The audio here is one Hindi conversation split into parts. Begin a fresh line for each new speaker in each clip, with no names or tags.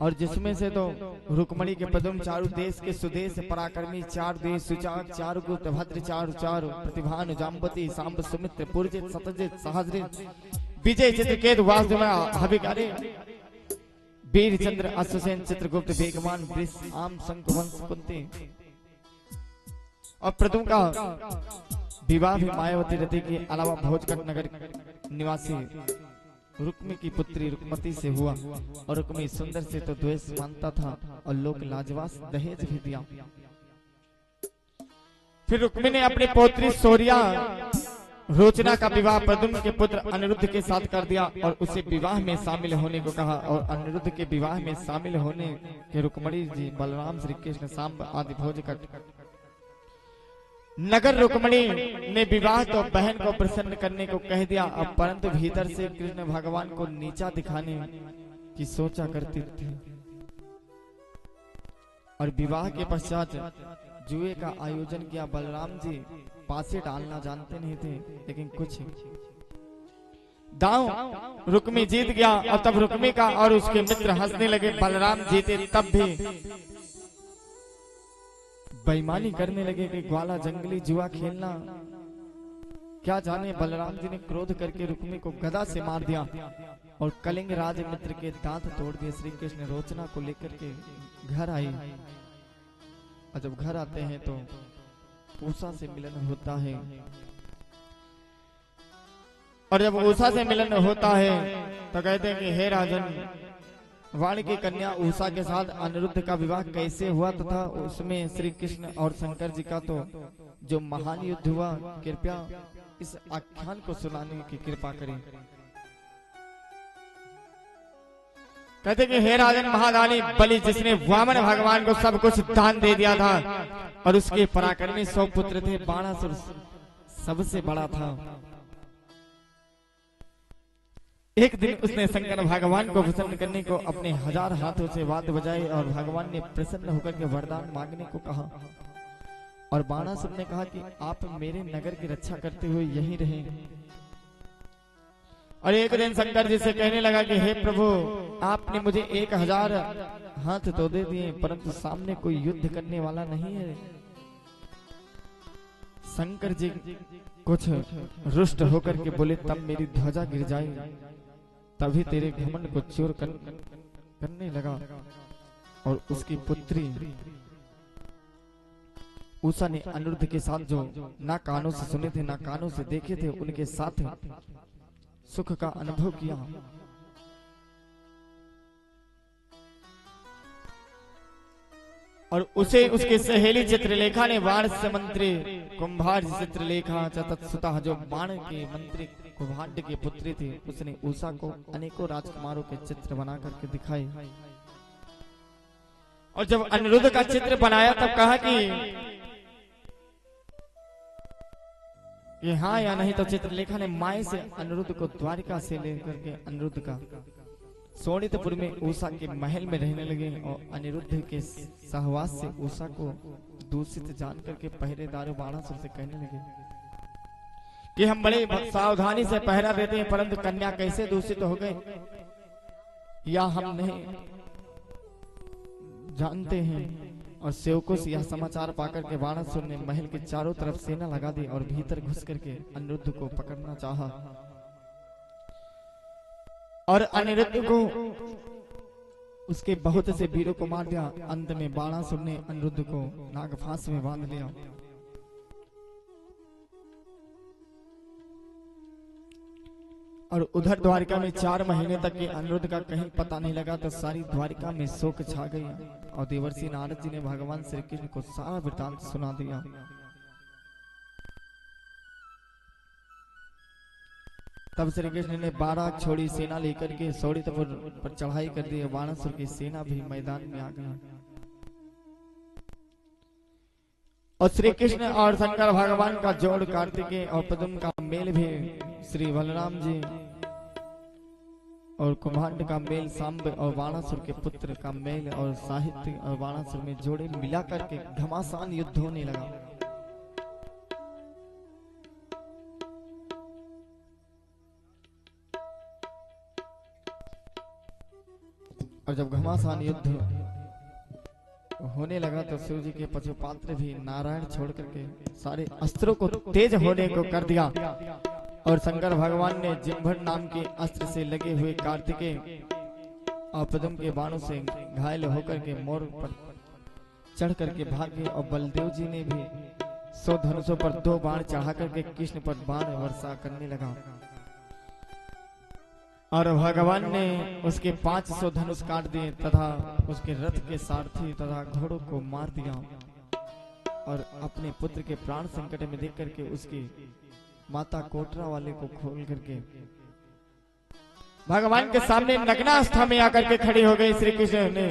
और जिसमें से तो रुक्मणी के पदम चारु देश के सुदेश पराक्रमी चार देश सुचाक चारु गुप्त भद्र चारु चारु प्रतिभानु जाम्बती सांब सुमित्र पुरजित सतजित सहस्रित विजय चित्रकेतु वासुदेव हविकारे वीर चंद्र अश्वसेन चित्रगुप्त वेगवान वृष आम शंकुवंश कुंती और प्रथम का विवाह भी मायावती रति के अलावा भोजकट नगर निवासी रुक्मी की पुत्री रुक्मती से हुआ और रुक्मी सुंदर से तो द्वेष मानता था और लोक लाजवास दहेज भी दिया। फिर रुक्मी ने अपनी पौत्री सौर्या रोचना का विवाह प्रद्युम्न के पुत्र अनिरुद्ध के साथ कर दिया और उसे विवाह में शामिल होने को कहा और अनिरुद्ध के विवाह में शामिल होने के रुक्मणी जी बलराम श्री कृष्ण सांब आदि भोजकट नगर रुक्मणी ने विवाह तो बहन को प्रसन्न करने को कह दिया अब परंतु भीतर से कृष्ण भगवान को नीचा दिखाने की सोचा करती थी और विवाह के पश्चात जुए का आयोजन किया। बलराम जी पासे डालना जानते नहीं थे लेकिन कुछ दांव रुक्मी जीत गया और तब रुक्मी का और उसके मित्र हंसने लगे। बलराम जीते तब भी बेईमानी करने लगे कि ग्वाला जंगली जुआ खेलना क्या जाने। बलराम जी ने क्रोध करके रुक्मी को गदा से मार दिया और कलिंग राज मित्र के दांत तोड़ दिए। श्री कृष्ण रोचना को लेकर के घर आई और जब घर आते हैं तो उषा से मिलन होता है और जब उषा से मिलन होता है तो कहते हैं कि हे राजन वाणी की कन्या उषा के साथ अनिरुद्ध का विवाह कैसे हुआ तथा उसमें श्री कृष्ण और शंकर जी का तो जो महान युद्ध हुआ कृपया इस आख्यान को सुनाने की कृपा करें। कहते कि हे राजन महादानी बलि जिसने वामन भगवान को सब कुछ दान दे दिया था और उसके पराक्रमी 100 पुत्र थे बाणासुर सबसे बड़ा था। एक दिन उसने शंकर भगवान को प्रसन्न करने को अपने 1000 हाथों से वाद्य बजाए और भगवान ने प्रसन्न होकर के वरदान मांगने को कहा और बाणासुर ने कहा कि आप मेरे नगर की रक्षा करते हुए यहीं रहें। और एक दिन शंकर जी से कहने लगा कि हे प्रभु आपने मुझे 1000 हाथ तो दे दिए परंतु सामने कोई युद्ध करने वाला नहीं है। शंकर जी कुछ रुष्ट होकर के बोले तब मेरी ध्वजा गिर जाए तभी तेरे घमंड को चूर करने लगा। और उसकी पुत्री उषा ने अनिरुद्ध के साथ जो ना कानों से सुने थे ना कानों से देखे थे उनके साथ सुख का अनुभव किया। और उसे उसके सहेली चित्रलेखा ने वारस मंत्री कुंभार चित्रलेखा तत्सुता जो बाण के मंत्री कुभांड के पुत्री थे उसने उषा को अनेकों राजकुमारों के चित्र बना करके दिखाए। और जब अनिरुद्ध का चित्र बनाया तब कहा कि हाँ या नहीं तो चित्रलेखा ने माए से अनिरुद्ध को द्वारिका से लेकर के अनिरुद्ध का सोनितपुर में उषा के महल में रहने लगे और अनिरुद्ध के सहवास से उषा को दूषित जान करके पहरेदारों बाणासुर से कहने लगे कि हम बड़े सावधानी से पहरा देते हैं परंतु कन्या कैसे दूषित हो गए या हम नहीं जानते हैं। और सेवकों से यह समाचार पाकर के बाणासुर ने महल के चारों तरफ सेना लगा दी और भीतर घुस करके अनिरुद्ध को पकड़ना चाहा और अनिरुद्ध को उसके बहुत से वीरों को मार दिया। अंत में बाणासुर ने अनिरुद्ध को नागफांस में बांध लिया। और उधर द्वारिका में 4 महीने तक के अनिरुद्ध का कहीं पता नहीं लगा तो सारी द्वारिका में शोक छा गई और देवर्षि नारद जी ने भगवान श्री कृष्ण को सारा वृतांत सुना दिया। तब श्री कृष्ण ने 12 छोड़ी सेना लेकर के सोनितपुर पर चढ़ाई कर दी। बाणासुर की सेना भी मैदान में आ गई और श्री कृष्ण और शंकर भगवान का जोड़ कार्तिकेय और प्रद्युम्न का मेल भी श्री बलराम जी और कुम्भांड का मेल सांब और बाणासुर के पुत्र का मेल और साहित्य और बाणासुर में जोड़े मिला करके घमासान युद्ध होने लगा। और जब घमासान युद्ध होने लगा तो शिव जी के पशुपात्र भी नारायण छोड़ करके सारे अस्त्रों को तेज होने को कर दिया और शंकर भगवान ने जिम्भर नाम के अस्त्र से लगे हुए कार्तिकेय और पद्म के बाणों से घायल होकर के मोर पर चढ़ करके भागे और बलदेव जी ने भी 100 धनुषों पर 2 बाण चढ़ा करके कृष्ण पर बाण वर्षा करने लगा और भगवान ने उसके 500 धनुष काट दिए तथा उसके रथ के सारथी तथा घोड़ों को मार दिया और अपने पुत्र के प्राण संकट में देख करके उसकी माता कोटरा वाले को खोल करके भगवान के सामने नग्नावस्था में आकर के खड़ी हो गई। श्री कृष्ण ने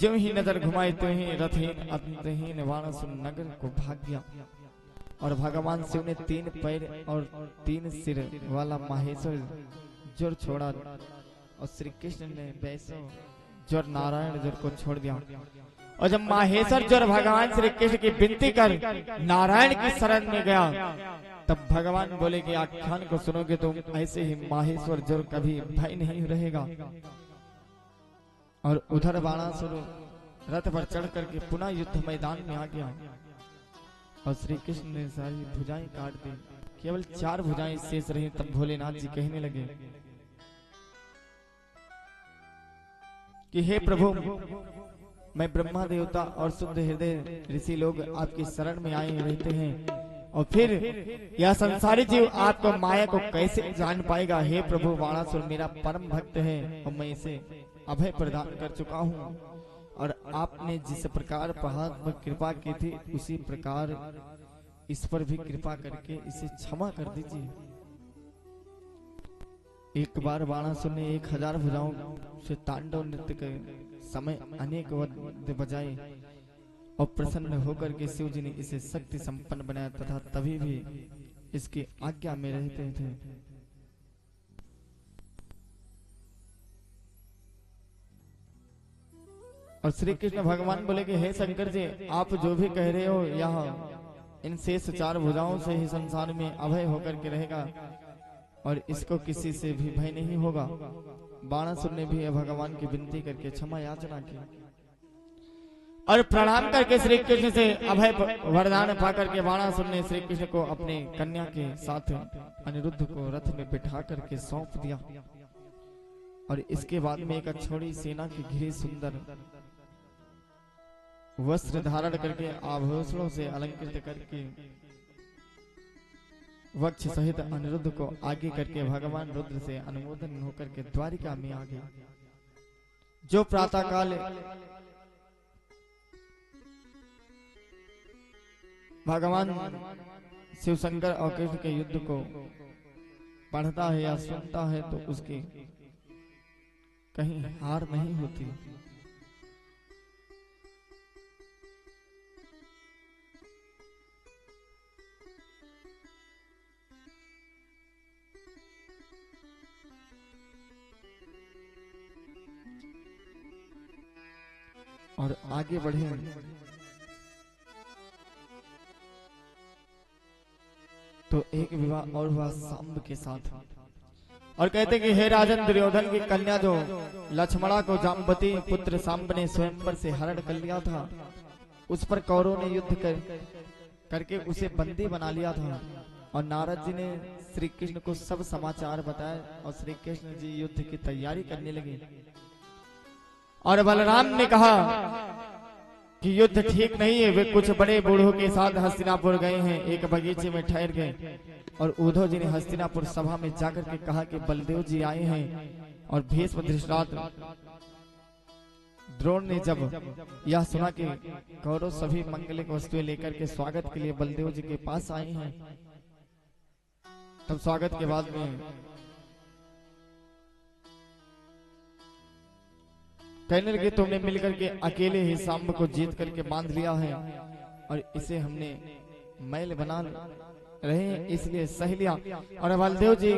जो ही नजर घुमाई तो ही रथहीन अंतहीन वाणासुर नगर को भाग गया और भगवान शिव ने 3 पैर और 3 सिर वाला माहेश्वर जोर छोड़ा और श्री कृष्ण ने वैसो जोर नारायण जोर को छोड़ दिया। और जब माहेश्वर जोर भगवान श्री कृष्ण की विनती कर नारायण की शरण में गया तब भगवान बोले कि आख्यान को सुनोगे तो ऐसे ही माहेश्वर जोर कभी भय नहीं रहेगा। और उधर बाणासुर रथ पर चढ़ करके पुनः युद्ध मैदान में आ गया और श्री कृष्ण ने सारी भुजाएं काट दी, केवल 4 भुजाएं शेष रही। तब भोलेनाथ जी कहने लगे कि हे प्रभु, मैं ब्रह्मा देवता और शुद्ध हृदय ऋषि लोग आपकी शरण में आए रहते हैं और फिर यह संसारी जीव आपको माया को कैसे जान पाएगा। हे प्रभु, बाणासुर मेरा परम भक्त है और मैं इसे अभय प्रदान कर चुका हूँ और आपने जिस प्रकार पहाड़ पर कृपा की थी उसी प्रकार इस पर भी कृपा करके इसे क्षमा कर दीजिए। एक बार बाणासुर ने 1000 भुजाओं से तांडव नृत्य के समय अनेक वाद्य बजाए और प्रसन्न होकर के शिव जी ने इसे शक्ति संपन्न बनाया तथा तभी भी इसकी आज्ञा में रहते थे। और श्री कृष्ण भगवान बोले कि हे शंकर जी, आप जो भी कह रहे हो यह इन शेष 4 भुजाओं से ही संसार में अभय होकर के रहेगा और इसको किसी से भी भय नहीं होगा। बाणासुर ने भी भगवान की विनती करके क्षमा याचना की और प्रणाम करके श्री कृष्ण से अभय वरदान पाकर के बाणासुर ने श्री कृष्ण को अपने कन्या के साथ अनिरुद्ध को रथ में बिठा करके सौंप दिया। और इसके बाद में एक अछोड़ी सेना की घिरी सुंदर वस्त्र धारण करके आभूषणों से अलंकृत करके वक्ष सहित अनिरुद्ध को आगे करके भगवान रुद्र से अनुमोदन होकर के द्वारिका में आ गया। जो प्रातः काल भगवान शिव शंकर और कृष्ण के युद्ध को पढ़ता है या सुनता है तो उसकी कहीं हार नहीं होती। और आगे बढ़े तो एक विवाह और हुआ सांब के साथ और कहते कि हे राजन, दुर्योधन की कन्या जो लक्ष्मणा को जाम्बती पुत्र सांब ने स्वयंवर से हरण कर लिया था, उस पर कौरवों ने युद्ध करके उसे बंदी बना लिया था। और नारद जी ने श्री कृष्ण को सब समाचार बताए और श्री कृष्ण जी युद्ध की तैयारी करने लगे। और बलराम ने कहा कि युद्ध ठीक नहीं है। वे कुछ बड़े बूढ़ों के साथ हस्तिनापुर गए हैं, एक बगीचे में ठहर गए और उद्धव जी ने हस्तिनापुर सभा में जाकर के कहा कि बलदेव जी आए हैं। और भीष्म धृतराष्ट्र द्रोण ने जब यह सुना कि कौरव सभी मंगलिक वस्तुएं लेकर के स्वागत के लिए बलदेव जी के पास आए हैं, तब स्वागत के बाद में कहने लगे तुमने मिलकर के अकेले ही सांब को जीत करके बांध लिया है और इसे हमने मैल बना रहे हैं, इसलिए सह लिया। और बलदेव जी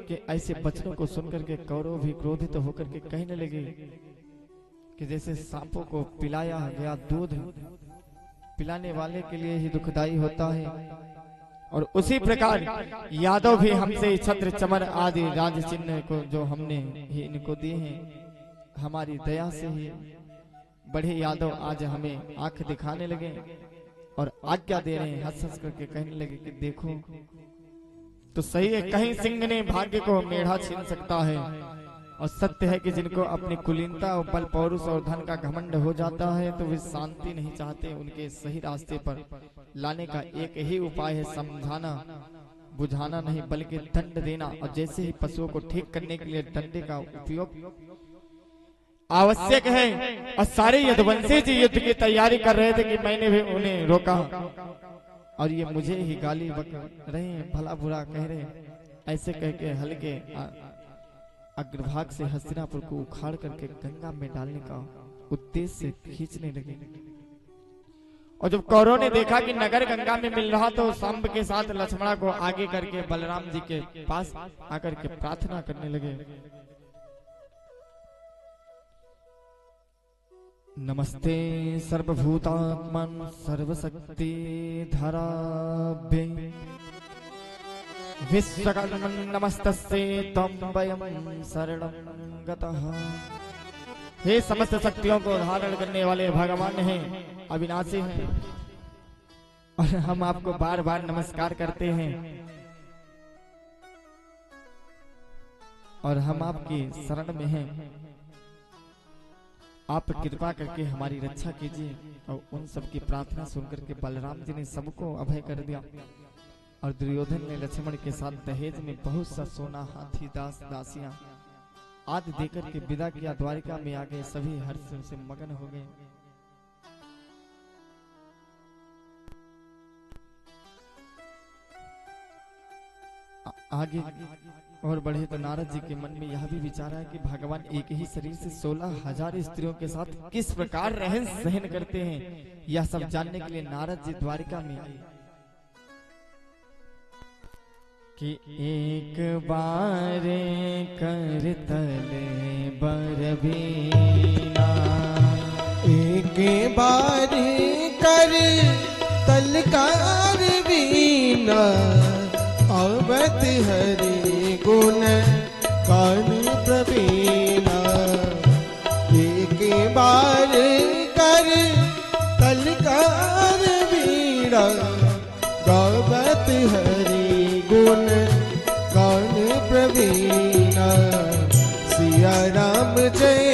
के ऐसे वचनों को सुनकर के कौरव भी क्रोधित होकर के कहने लगे कि जैसे सांपों को पिलाया गया दूध पिलाने वाले के लिए ही दुखदाई होता है, और उसी प्रकार यादव भी हमसे छत्र चमर आदि राज चिन्ह को जो हमने ही इनको दिए हैं हमारी दया से ही बड़े यादव आज हमें आंख दिखाने लगे और आज्ञा दे रहे हैं, हंस हंस करके कहने लगे कि देखो तो सही है, कहीं सिंह ने भाग्य को मेढ़ा छीन सकता है और सत्य है कि जिनको अपनी कुलीनता और बल पौरुष और धन का घमंड हो जाता है तो वे शांति नहीं चाहते। उनके सही रास्ते पर लाने का एक ही उपाय है समझाना, बुझाना नहीं बल्कि दंड देना। और जैसे ही पशुओं को ठीक करने के लिए डंडे का उपयोग आवश्यक है और सारे यदुवंशी जी युद्ध की तैयारी कर रहे थे कि मैंने भी उन्हें रोका और ये मुझे ही गाली बक रहे हैं, भला बुरा कह रहे हैं। ऐसे कह के हल्के अग्रभाग से हस्तिनापुर को उखाड़ करके गंगा में डालने का उद्देश्य से खींचने लगे। और जब कौरवों ने देखा कि नगर गंगा में मिल रहा तो सांब के साथ लक्ष्मणा को आगे करके बलराम जी के पास आकर के प्रार्थना करने लगे। नमस्ते सर्वभूतात्मन सर्वशक्ति धराभ्ये विश्वकर्मन् नमस्तस्ते त्वं वयं शरणं गतः। हे समस्त शक्तियों को धारण करने वाले भगवान हैं, अविनाशी हैं और हम आपको बार बार नमस्कार करते हैं और हम आपकी शरण में हैं। आप कृपा करके हमारी रक्षा कीजिए। और उन सब की प्रार्थना सुनकर के बलराम जी ने सबको अभय कर दिया और दुर्योधन ने लक्ष्मण के साथ दहेज में बहुत सा सोना, हाथी, दास दासियां आदि देकर के विदा किया। द्वारिका में आगे सभी हर्ष से मगन हो गए। आगे और बढ़े तो नारद जी के मन में यह भी विचार है कि भगवान एक ही शरीर से 16,000 स्त्रियों के साथ किस प्रकार रहन सहन करते हैं, यह सब जानने के लिए नारद जी द्वारिका में आए कि एक बार कर तले बरबीना,
एक बार कर तलकार बीना, अवत हरि गुण कान प्रवीणा। एक बार कर तलकार बीना, गावत हरि गुण कान प्रवीणा। सिया राम जय